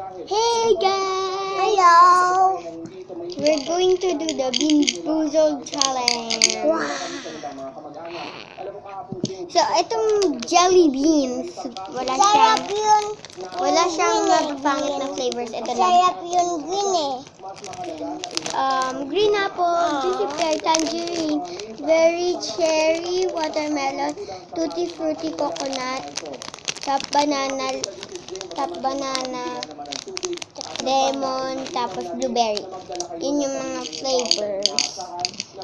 Hey guys! Hello! We're going to do the Bean Boozled Challenge. Wow! So, itong jelly beans, wala siyang magpangit na flavors. Ito lang. Sarap yung green eh. Green apple, juicy pear, tangerine, berry, cherry, watermelon, tutti frutti, coconut, top banana, lemon, tapos blueberry. Yun yung mga flavors.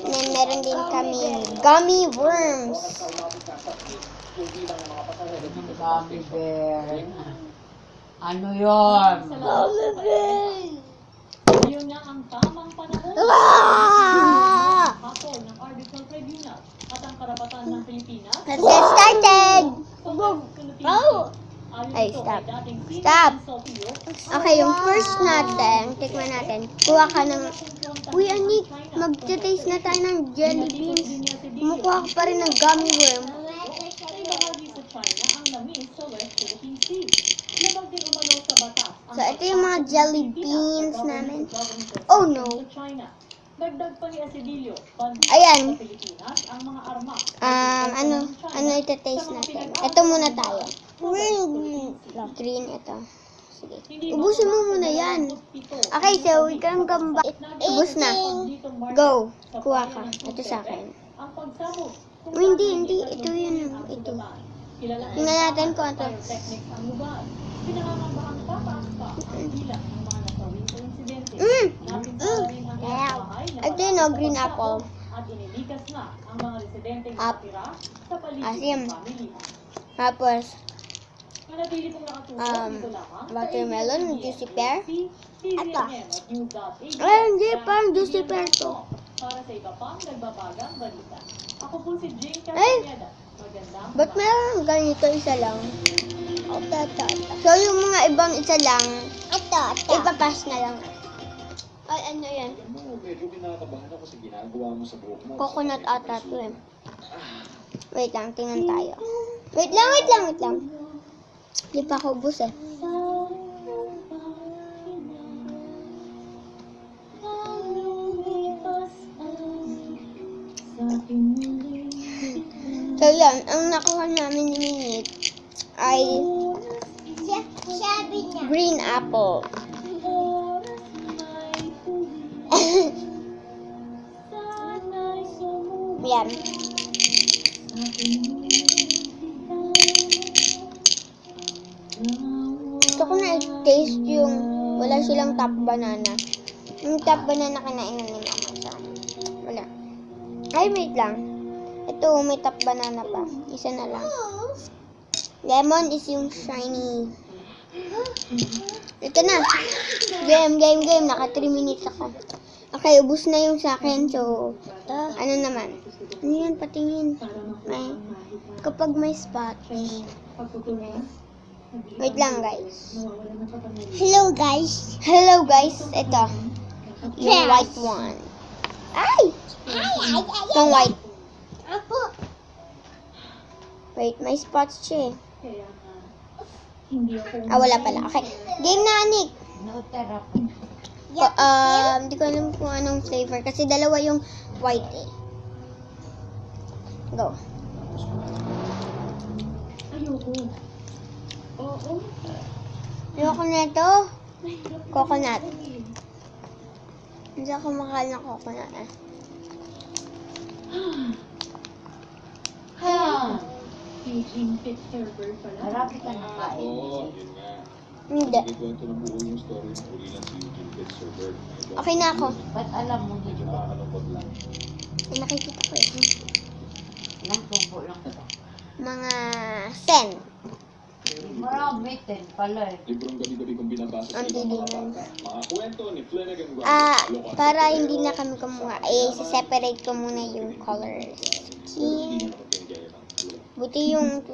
And meron din kami gummy worms. Gummy bear. Ano yun? Gummy bear! Yun na ang tamang panahon hapon ng Arbitral Tribunal at ang karapatan ng Pilipinas. Let's get started! Oh! Ay, stop. Stop! Okay, yung first natin, tikman natin. Kuha ka ng... Uy, Anik, magte-taste na tayo ng jelly beans. Kumukuha ka pa rin ng gummy worm. So, ito yung mga jelly beans namin. Oh, no. Ayan. Ano ita-taste natin? Ito muna tayo. Green, ito. Sige. Ubusin mo muna yan. Okay, so we can come back. Ubus na. Go. Kuha ka. Ito sa akin. Oh, hindi. Ito yun. Ito. Tingnan natin kung ito. Ito yun, no, green apple. Asim. Tapos, watermelon, juicy pear. Ito. Ay, hindi, parang juicy pear to. Ay, ba't meron ganito isa lang? So, yung mga ibang isa lang, ipapass na lang. Ay, ano yan? Coconut ata to eh. Wait lang, tingnan tayo. Wait lang. Hindi pa ako ubus eh. So yan, ang nakuha namin ni Minute ay green apple. Yan. Gusto ko na i-taste yung wala silang top banana. Yung top banana kinainan ni Mama sa wala. Ay, wait lang. Ito, may top banana pa. Isa na lang. Lemon is yung shiny. Ito na. Game. Naka 3 minutes ako. Okay, ubus na yung sa akin. So, ano naman? Ano yan? Patingin. Ay, kapag may spot. Wait lang, guys. Hello guys. Ito. Yung white one. Ay! Itong white. Wait, may spots siya eh. Wala pala. Okay. Game na, Anik. No therapy. Hindi ko alam kung anong flavor. Kasi dalawa yung white eh. Go. Ayoko na ito. Coconut. Hindi ako makakal ng coconut eh. Marami ka na kain. Hindi. Okay na ako. Ba't alam mo hindi ba? Nakikita ko ito. Ilang tubo lang ito. Mga 10. Marami 10 pala eh. Librong gabi-gabi kong binabasa sa Ang ibang mga didiman. bata. Mga kwento ni Flanagan Roberts. Para hindi na kami kumuha. Separate ko muna yung colors. Okay. Buti yung...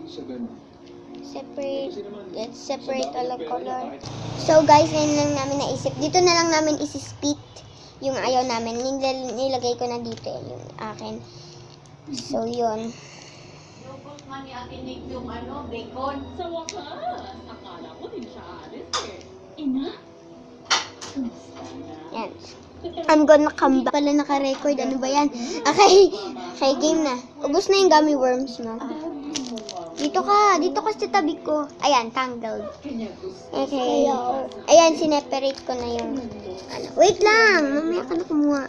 Sa ganun. Separate. Let's separate all the color. So guys, ngayon lang namin naisip. Dito na lang namin isi-split yung ayaw namin. Nilagay ko na dito yung akin. So yun. nga ni Ate Nick yung bacon. Sa wakas, akala ko din siya aalis eh. Ina? Kumusta na? Yan. I'm gonna come back. Pala naka-record. Ano ba yan? Okay. Okay, game na. Ubus na yung gummy worms mo. Dito ka. Dito ka sa tabi ko. Ayan, tangled. Okay. Ayan, sineperate ko na yung ano. Wait lang. Mamaya ka na kumuha.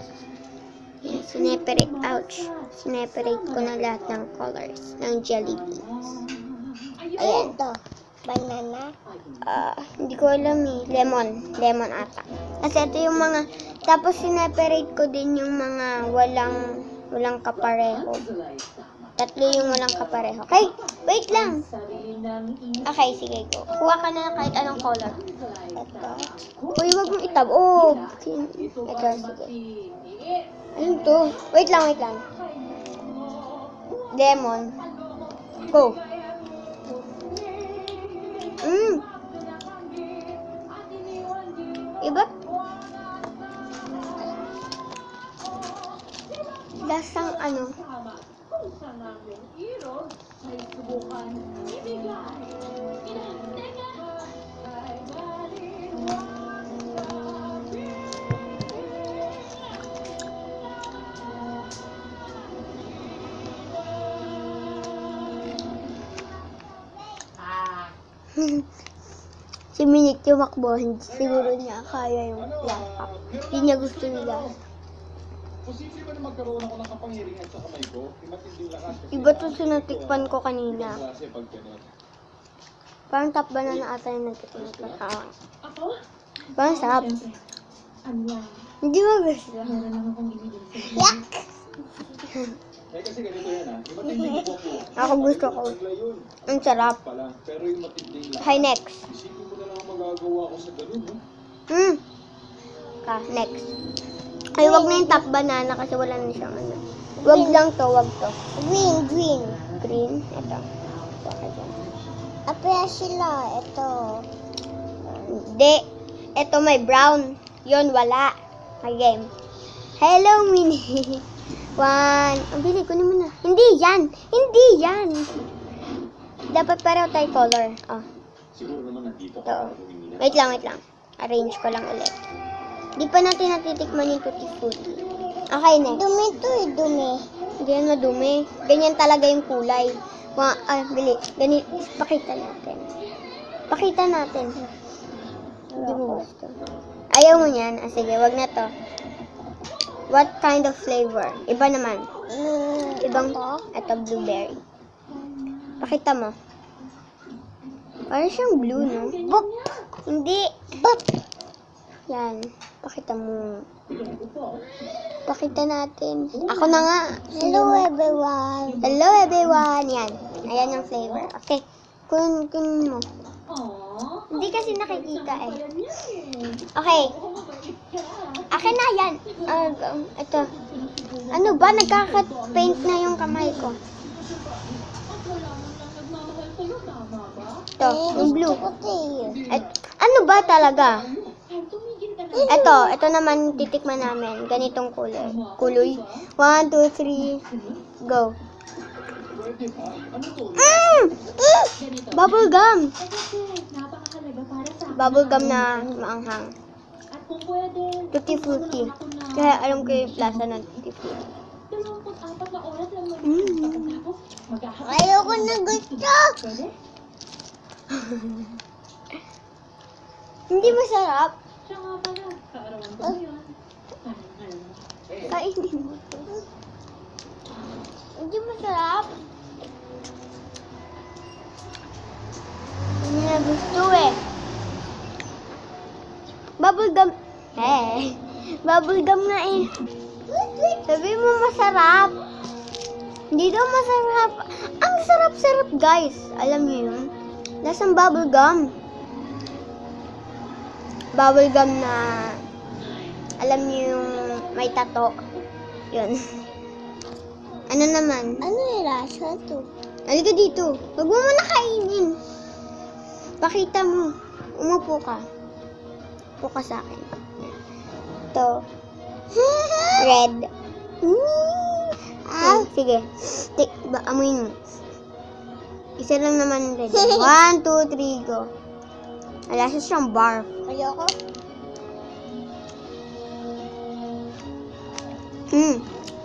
Ayan, sineperate. Ouch. Sineperate ko na lahat ng colors ng jelly beans. Ayan. Ito. Banana. Hindi ko alam eh. Lemon. Lemon ata. Kasi ito yung mga, tapos sineperate ko din yung mga walang kapareho. Tatlo yung walang kapareho. Okay, wait lang. Okay, sige, go. Kuha ka na ng kahit anong color. Ito. Uy, wag mong itab. Oh, ito, sige. Ano to? Wait lang, wait lang. Lemon. Go. Iba? Lasang ano? Si Minik tumakbo, hindi siguro niya kaya yung laptop. Hindi niya gusto nila. Posible ba na magkaroon ako ng kapangyarihan sa kamay ko? Matinding lakas kasi Iba to sinatikpan ko kanina. klase pag ganun. Parang top banana ata yung nagtitikman ko. Ako? Parang sarap. Ano lang? Hindi mo gusto. Meron lang akong binigyan sa Yak! Eh kasi ganito yan yung matinding buhok ko. Ako gusto ko. Bigla yun. Ang sarap. Pala. Pero yung matinding lakas. Okay, next. Isipin mo na lang ang magagawa ko sa ganun, no? Next. Ay, wag na yung top banana kasi wala na siyang ano. Wag lang to, wag to. Green, green. Green, ito. Ito ka dyan. Apaya sila. Ito. Hindi. Ito may brown. Yun, wala. Okay, game. Hello, Mini. One. Ang bili, kunin mo na. Hindi yan. Hindi yan. Dapat pareho tayo color. Oh, Siguro naman nandito ito. ka gawin nila. Wait lang, wait lang. Arrange ko lang ulit. Di pa natin natitikman yung tutti frutti. Okay, next. Dumi to eh, dumi. Hindi yan madumi. Ganyan talaga yung kulay. Bili. Ganit. Pakita natin. Pakita natin. Hindi mo gusto. Ayaw mo yan. Sige, wag na to. What kind of flavor? Iba naman. Ibang, ito blueberry. Pakita mo. Parang siyang blue, no? Bop! Hindi. Bop! Yan. Pakita mo. Pakita natin. Ako na nga. Hello everyone. Hello everyone. Yan. Ayan yung flavor. Okay. Kunin mo. Aww. Hindi kasi nakikita eh. Okay. Akin na yan. Ito. Ano ba? Nagkaka-paint na yung kamay ko. Ito. Yung blue. Ano ba talaga? Ito naman titikman namin. Ganitong kulay. Kuloy. 1, 2, 3. Go. Bubble gum. Napakahalaga para sa Bubble gum na maanghang. At kung pwede, Tutti frutti. Kaya alam ko yung lasa ng tutti frutti. 24 na oras lang Mm. maghahapon. Ayoko na gusto. Pwede? Hindi masarap. Siya nga pala. Kaarawan ko yun. Kainin mo to. Hindi masarap. Hindi na gusto eh. Bubble gum. Bubble gum na eh. Sabi mo masarap. Hindi daw masarap. Ang sarap-sarap guys. Alam niyo yun? Lasang bubble gum. Bubble gum na alam niyo yung may tato. Yun. Ano naman? Ano yung lasa to? Halika dito. Huwag mo muna kainin. Pakita mo. Umupo ka. Upo ka sa akin. Ito. Red. Sige. Amuin mo. Isa lang naman rin. 1, 2, 3, go. Wala siya siyang barf. Ayoko.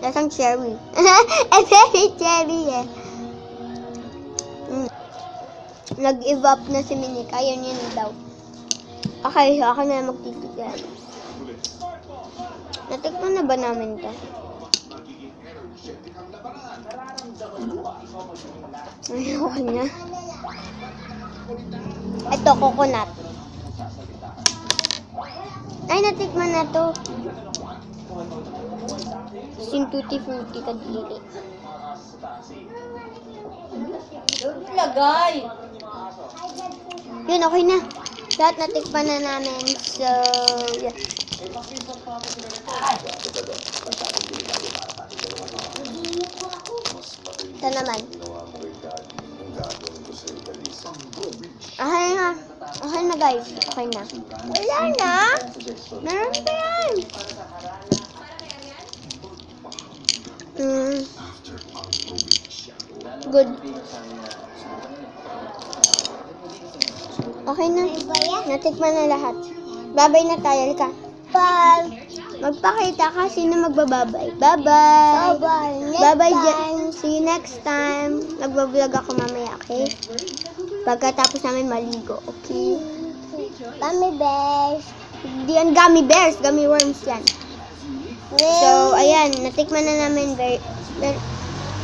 Lasang cherry. Very cherry eh. Nag-evap na si Minik. Ayun yun daw. Okay, so ako na magtitigan. Natikman na ba namin ito? Ayoko na. Ito, coconut. Ay, natikman na to. Sin tutti frutti kadiri. Lagay. Yun, okay na. Lahat natikman na namin. So, yeah. Ito naman. Okay na. Okay na guys. Okay na. Wala na. Meron pa yan. Good. Okay na. Natikman na lahat. Babay na tayo. Halika. Bye. Magpakita ka. Sino magbababay? Bye-bye. Bye-bye. Next Bye-bye, time. Jen. See you next time. Nagbablog ako mamaya, okay? Pagkatapos namin maligo, okay? Gummy bears. Di yan gummy bears, gummy worms yan. So, ayan, natikman na namin.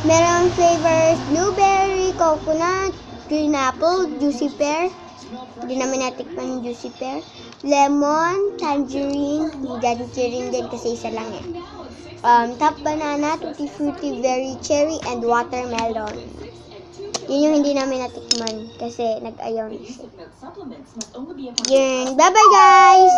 Merong flavors, blueberry, coconut, green apple, juicy pear. Hindi namin natikman yung juicy pear. Lemon, tangerine, tangerine din kasi isa lang eh. Top banana, tutti frutti, berry cherry, and watermelon. Yun yung hindi namin natikman kasi nag-ayaw na siya. Supplements must only be a Yun. Bye-bye guys!